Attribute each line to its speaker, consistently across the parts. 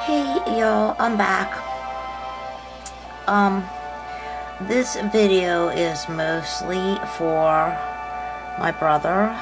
Speaker 1: Hey y'all, I'm back. This video is mostly for my brother,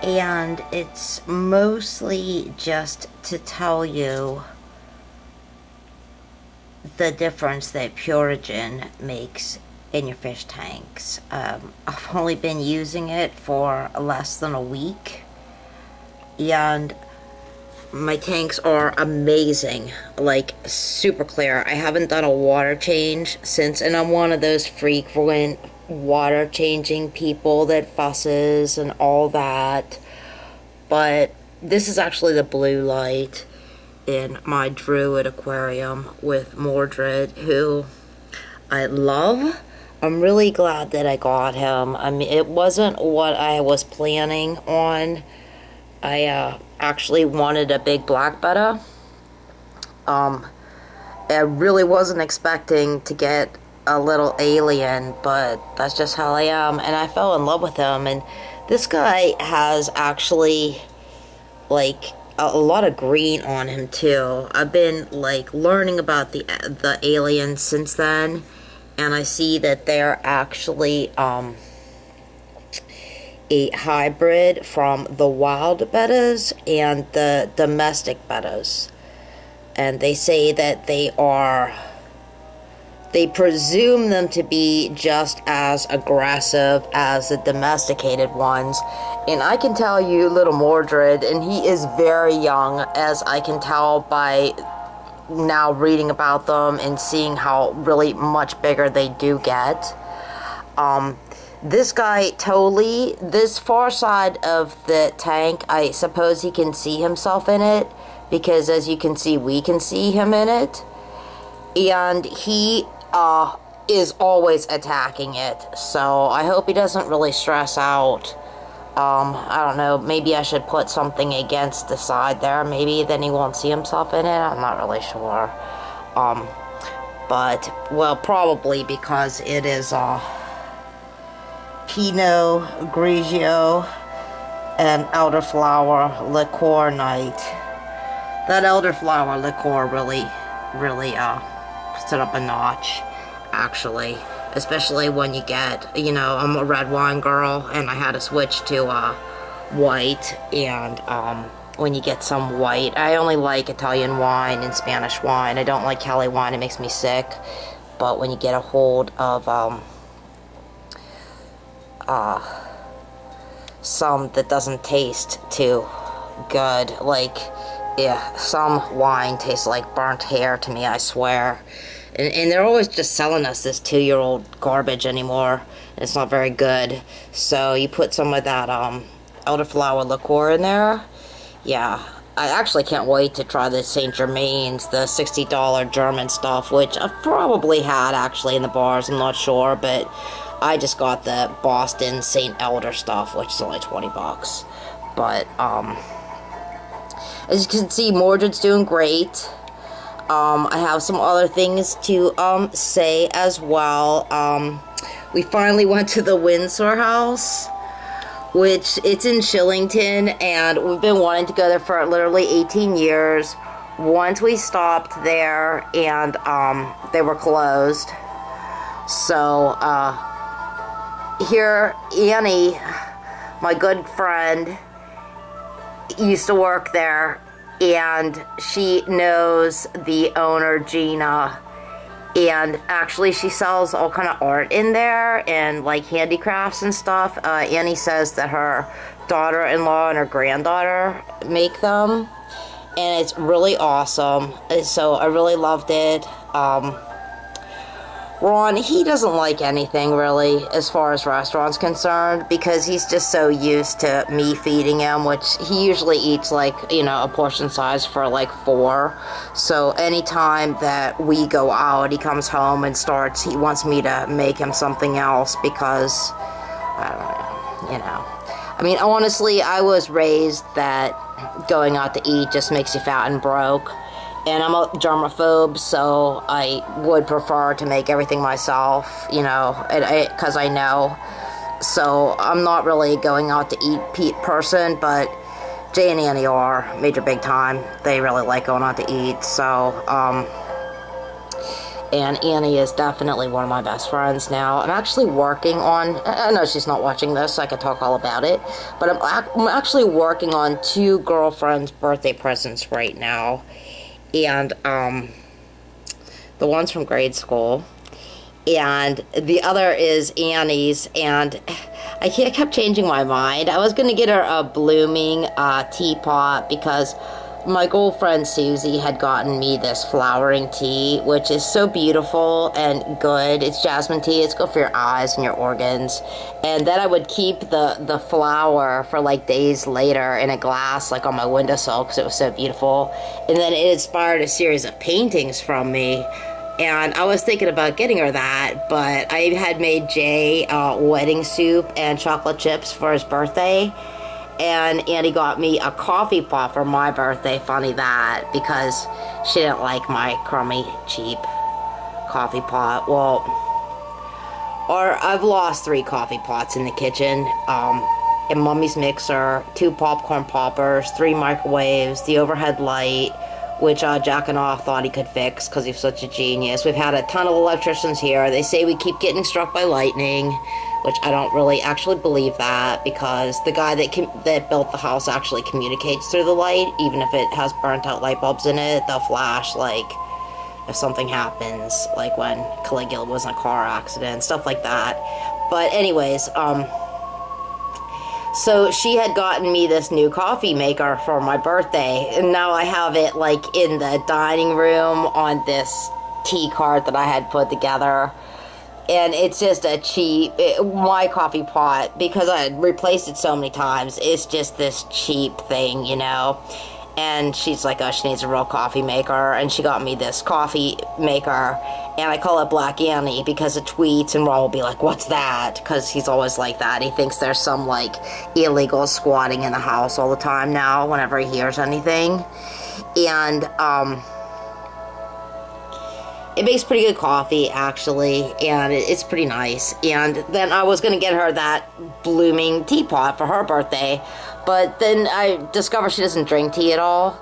Speaker 1: and it's mostly just to tell you the difference that Purigen makes in your fish tanks. I've only been using it for less than a week, and my tanks are amazing, like super clear. I haven't done a water change since, and I'm one of those frequent water changing people that fusses and all that, but this is actually the blue light in my Druid aquarium with Mordred, who I love. I'm really glad that I got him. I mean, it wasn't what I was planning on. I actually wanted a big black betta. I really wasn't expecting to get a little alien, but that's just how I am, and I fell in love with him. And this guy has actually like a lot of green on him too. I've been like learning about the aliens since then, and I see that they're actually a hybrid from the wild bettas and the domestic bettas, and they say that they presume them to be just as aggressive as the domesticated ones. And I can tell you, little Mordred, and he is very young, as I can tell by now reading about them and seeing how really much bigger they do get. This guy totally, this far side of the tank, I suppose he can see himself in it, because as you can see, we can see him in it. And he is always attacking it, so I hope he doesn't really stress out. I don't know, maybe I should put something against the side there, maybe then he won't see himself in it. I'm not really sure. But, well, probably because it is, Pinot Grigio and elderflower liqueur night. That elderflower liqueur really puts it up a notch, actually. Especially when you get, you know, I'm a red wine girl, and I had to switch to white, and when you get some white, I only like Italian wine and Spanish wine. I don't like Cali wine, it makes me sick. But when you get a hold of some that doesn't taste too good, like, yeah, some wine tastes like burnt hair to me, I swear. And they're always just selling us this 2-year-old garbage anymore. It's not very good. So you put some of that elderflower liqueur in there. Yeah, I actually can't wait to try the St. Germain's, the $60 German stuff, which I've probably had actually in the bars, I'm not sure, but I just got the Boston St. Elder stuff, which is only 20 bucks. But, as you can see, Mordred's doing great. I have some other things to, say as well. We finally went to the Windsor house, which it's in Shillington, and we've been wanting to go there for literally 18 years. Once we stopped there, and, they were closed. So, here, Annie, my good friend, used to work there, and she knows the owner, Gina, and actually she sells all kind of art in there, and like handicrafts and stuff. Annie says that her daughter-in-law and her granddaughter make them, and it's really awesome, so I really loved it. Ron, he doesn't like anything really as far as restaurants concerned, because he's just so used to me feeding him, which he usually eats like, you know, a portion size for like 4. So anytime that we go out, he comes home and he wants me to make him something else, because, I don't know, you know. I mean, honestly, I was raised that going out to eat just makes you fat and broke. And I'm a germaphobe, so I would prefer to make everything myself, you know, because I know. So I'm not really going out to eat person, but Jay and Annie are major big time. They really like going out to eat, so, and Annie is definitely one of my best friends now. I'm actually working on, I know she's not watching this, so I could talk all about it, but I'm actually working on 2 girlfriends' birthday presents right now. And, the one's from grade school, and the other is Annie's, and I kept changing my mind. I was going to get her a blooming teapot because my girlfriend Susie had gotten me this flowering tea, which is so beautiful and good. It's jasmine tea. It's good for your eyes and your organs. And then I would keep the flower for like days later in a glass, like on my windowsill, because it was so beautiful. And then it inspired a series of paintings from me. And I was thinking about getting her that, but I had made Jay wedding soup and chocolate chips for his birthday. And Annie got me a coffee pot for my birthday. Funny that, because she didn't like my crummy, cheap coffee pot. Well, or I've lost 3 coffee pots in the kitchen. And Mummy's mixer, 2 popcorn poppers, 3 microwaves, the overhead light, which Jack and I thought he could fix because he's such a genius. We've had a ton of electricians here. They say we keep getting struck by lightning, which I don't really actually believe that, because the guy that built the house actually communicates through the light. Even if it has burnt out light bulbs in it, they'll flash, like, if something happens, like when Caligula was in a car accident, stuff like that. But anyways, so she had gotten me this new coffee maker for my birthday, and now I have it like in the dining room on this tea cart that I had put together. And it's just a cheap, my coffee pot, because I had replaced it so many times, it's just this cheap thing, you know. And she's like, oh, she needs a real coffee maker, and she got me this coffee maker, and I call it Black Annie because it tweets, and Ron will be like, what's that? Because he's always like that. He thinks there's some, like, illegal squatting in the house all the time now whenever he hears anything. And, it makes pretty good coffee, actually, and it's pretty nice. And then I was going to get her that blooming teapot for her birthday, but then I discovered she doesn't drink tea at all,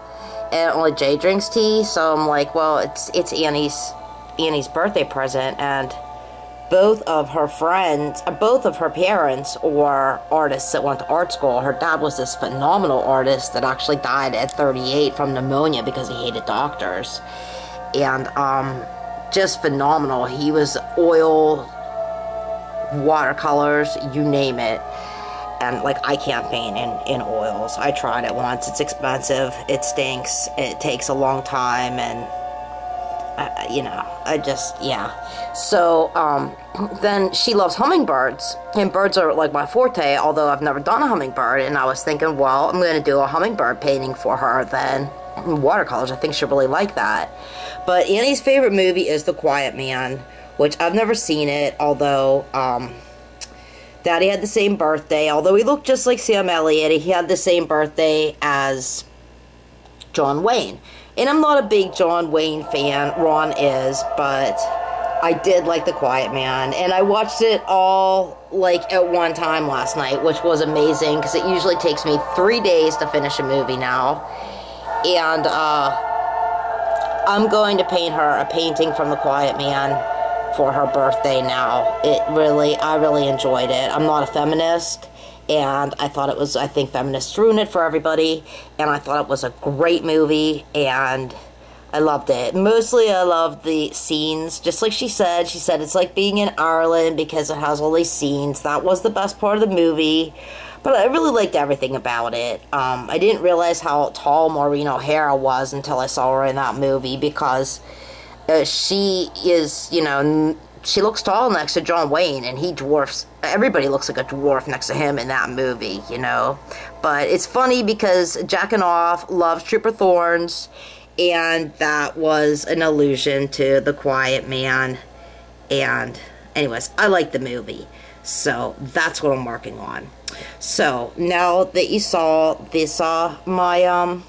Speaker 1: and only Jay drinks tea, so I'm like, well, it's Annie's birthday present, and both of her friends, both of her parents were artists that went to art school. Her dad was this phenomenal artist that actually died at 38 from pneumonia because he hated doctors. And, just phenomenal. He was oil, watercolors, you name it. And, like, I can't paint in oils. I tried it once. It's expensive. It stinks. It takes a long time. And, you know, yeah. So, then she loves hummingbirds. And birds are, like, my forte, although I've never done a hummingbird. And I was thinking, well, I'm going to do a hummingbird painting for her then. Watercolors, I think she'll really like that. But Annie's favorite movie is The Quiet Man, which I've never seen it, although Daddy had the same birthday. Although he looked just like Sam Elliott, he had the same birthday as John Wayne. And I'm not a big John Wayne fan. Ron is, but I did like The Quiet Man. And I watched it all, like, at one time last night, which was amazing, because it usually takes me 3 days to finish a movie now. And, I'm going to paint her a painting from The Quiet Man for her birthday now. I really enjoyed it. I'm not a feminist, and I think feminists ruin it for everybody, and I thought it was a great movie, and I loved it. Mostly I loved the scenes, just like she said it's like being in Ireland because it has all these scenes. That was the best part of the movie. But I really liked everything about it. I didn't realize how tall Maureen O'Hara was until I saw her in that movie, because she is, you know, she looks tall next to John Wayne, and he dwarfs, everybody looks like a dwarf next to him in that movie, you know. But it's funny because Jackin' Off loves Trooper Thorns, and that was an allusion to The Quiet Man. And anyways, I like the movie. So that's what I'm working on. So now that you saw this, my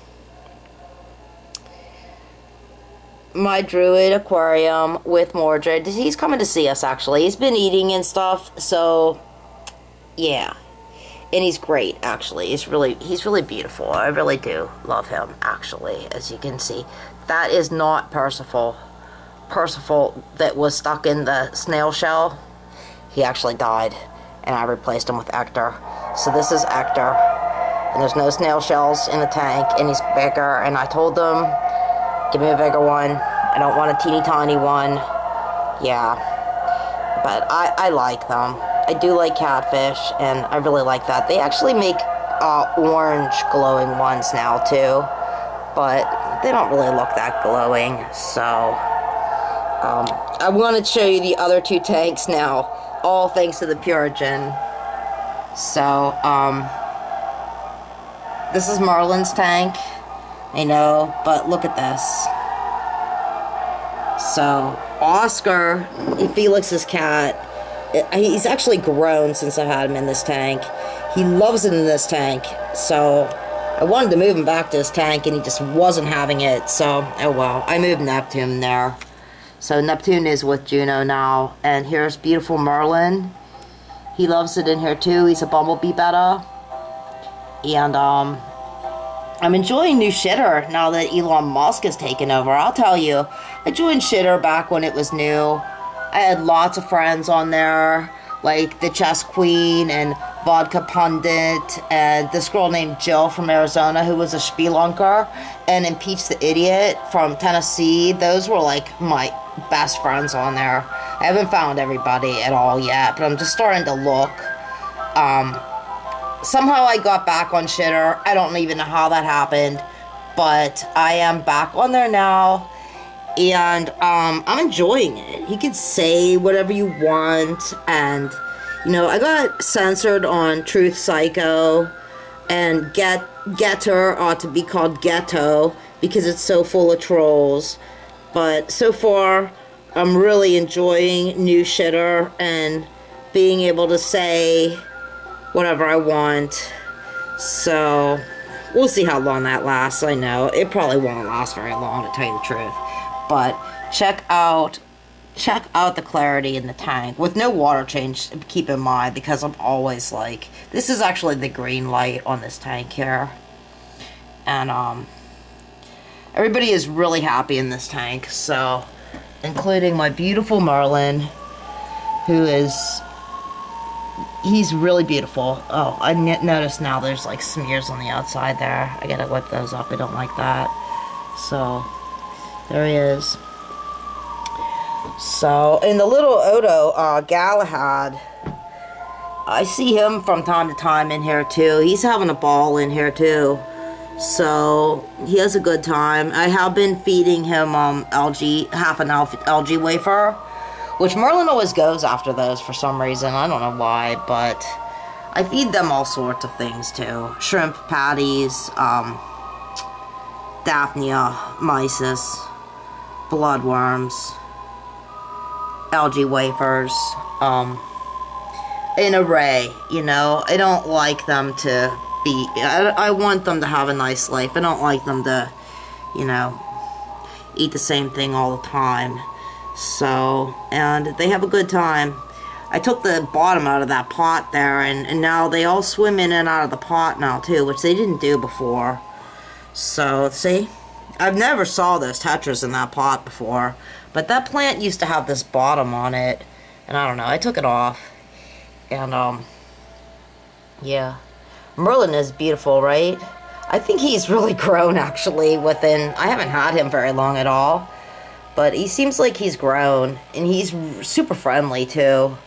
Speaker 1: my druid aquarium with Mordred, he's coming to see us actually. He's been eating and stuff, so yeah. And he's great, actually. He's really beautiful. I really do love him, actually, as you can see. That is not Percival. Percival that was stuck in the snail shell, he actually died, and I replaced him with Ector. So this is Ector, and there's no snail shells in the tank, and he's bigger, and I told them, give me a bigger one. I don't want a teeny tiny one. Yeah, but I like them. I do like catfish, and I really like that. They actually make orange glowing ones now too, but they don't really look that glowing. So I want to show you the other two tanks now, all thanks to the Purigen. So this is Merlin's tank, I know, but look at this. So Oscar, Felix's cat, he's actually grown since I've had him in this tank. He loves it in this tank, so I wanted to move him back to his tank, and he just wasn't having it, so oh well. I moved Neptune there. So Neptune is with Juno now, and here's beautiful Merlin. He loves it in here too. He's a bumblebee betta. And I'm enjoying New Shitter now that Elon Musk has taken over. I'll tell you, I joined Shitter back when it was new. I had lots of friends on there, like the Chess Queen and Vodka Pundit, and this girl named Jill from Arizona who was a spelunker, and Impeach the Idiot from Tennessee. Those were like my best friends on there. I haven't found everybody at all yet, but I'm just starting to look. Somehow I got back on Shitter. I don't even know how that happened, but I am back on there now. And I'm enjoying it. You can say whatever you want, and you know, I got censored on Truth Psycho, and Getter ought to be called Ghetto because it's so full of trolls. But so far, I'm really enjoying New Shitter and being able to say whatever I want. So we'll see how long that lasts. I know it probably won't last very long, to tell you the truth. But check out the clarity in the tank with no water change, keep in mind, because I'm always like, this is actually the green light on this tank here. And everybody is really happy in this tank, so including my beautiful Merlin, who is, he's really beautiful. Oh, I noticed now there's like smears on the outside there. I gotta whip those up. I don't like that. So there he is. So, in the little Odo, Galahad, I see him from time to time in here too. He's having a ball in here too. So, he has a good time. I have been feeding him half an algae wafer, which Merlin always goes after those for some reason. I don't know why, but I feed them all sorts of things too. Shrimp patties, Daphnia, mysis, bloodworms, algae wafers, an array, you know. I don't like them to be, I want them to have a nice life. I don't like them to, you know, eat the same thing all the time. So, and they have a good time. I took the bottom out of that pot there, and now they all swim in and out of the pot now too, which they didn't do before. So, see? I've never saw those tetras in that pot before, but that plant used to have this bottom on it, and I don't know, I took it off, and, yeah. Merlin is beautiful, right? I think he's really grown, actually, within, I haven't had him very long at all, but he seems like he's grown, and he's super friendly, too,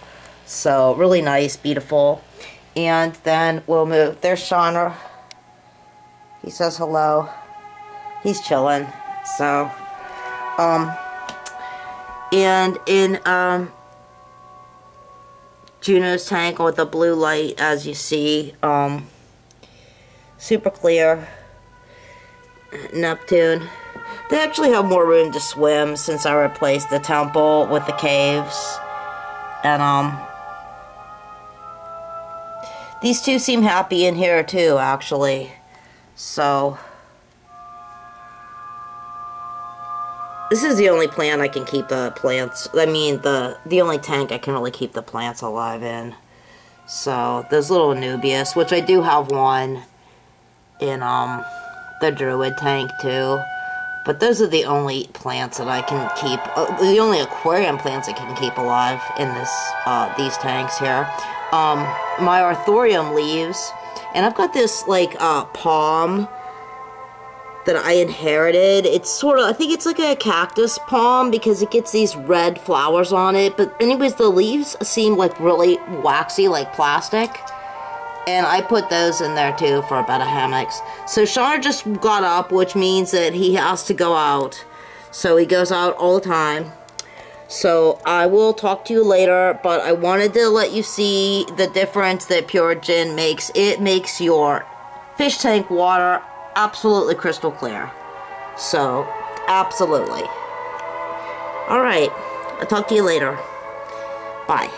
Speaker 1: so really nice, beautiful. And then we'll move, there's Chandra, he says hello. He's chilling. So, and in, Juno's tank with the blue light, as you see, super clear. Neptune. They actually have more room to swim since I replaced the temple with the caves. And, these two seem happy in here too, actually. So, this is the only plant I can keep the plants, I mean, the only tank I can really keep the plants alive in. So, there's little Anubias, which I do have one in the Druid tank too. But those are the only plants that I can keep, the only aquarium plants I can keep alive in these tanks here. My Arthurium leaves, and I've got this, like, palm that I inherited. It's sort of, I think it's like a cactus palm because it gets these red flowers on it. But anyways, the leaves seem like really waxy, like plastic. And I put those in there too for about a hammocks. So Sean just got up, which means that he has to go out. So he goes out all the time. So I will talk to you later, but I wanted to let you see the difference that Purigen makes. It makes your fish tank water absolutely crystal clear. So, absolutely. Alright, I'll talk to you later. Bye.